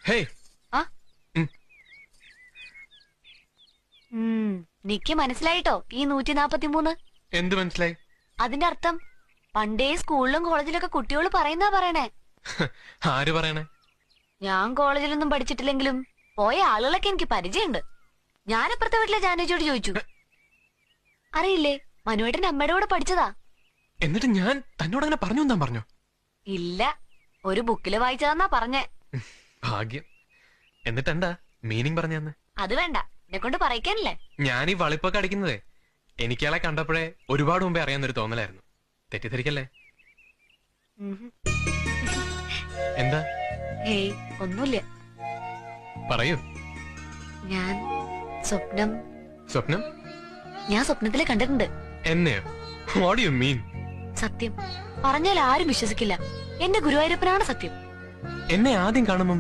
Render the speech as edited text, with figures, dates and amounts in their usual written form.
Hey നിക്ക് മനസ്സിലായിട്ടോ ഈ 143. എന്ത് മനസ്സിലായി? അതിന്റെ അർത്ഥം പണ്ടേ സ്കൂളിലും കോളേജിലൊക്കെ കുട്ടികൾ പറയുന്നാ പറയണേ. ആര് പറയണേ? ഞാൻ കോളേജിലൊന്നും പഠിച്ചിട്ടില്ലെങ്കിലും പോയ ആളുകളൊക്കെ എനിക്ക് പരിചയമുണ്ട്. ഞാനപ്പുറത്തെ വീട്ടിലെ ജാനേജിയോട് ചോദിച്ചു. അറിയില്ലേ, മനുവേട്ടന്റെ അമ്മയുടെ കൂടെ പഠിച്ചതാ. എന്നിട്ട് ഞാൻ തന്നോട് അങ്ങനെ പറഞ്ഞു എന്താ പറഞ്ഞോ? ഇല്ല, ഒരു ബുക്കില് വായിച്ചതാന്നാ പറഞ്ഞേ. ഭാഗ്യം. എന്നിട്ട് എന്താ മീനിങ് പറഞ്ഞെന്ന്? അത് വേണ്ട, എന്നെ കൊണ്ട് പറയിക്കാനല്ലേ. ഞാൻ ഈ വളിപ്പൊക്കെ അടിക്കുന്നതേ എനിക്കയാളെ കണ്ടപ്പോഴേ ഒരുപാട് മുമ്പേ അറിയാവുന്നൊരു തോന്നലായിരുന്നു. തെറ്റിദ്ധരിക്കല്ലേ? എന്താ? ഹേയ്, ഒന്നുമില്ല. പറയൂ. ഞാൻ സ്വപ്നം ഞാൻ സ്വപ്നത്തില് കണ്ടിട്ടുണ്ട്. എന്നെയോ? What do you mean? സത്യം പറഞ്ഞാൽ ആരും വിശ്വസിക്കില്ല. എന്റെ ഗുരുവായൂരപ്പനാണ് സത്യം. എന്നെ ആദ്യം കാണുമ്പോ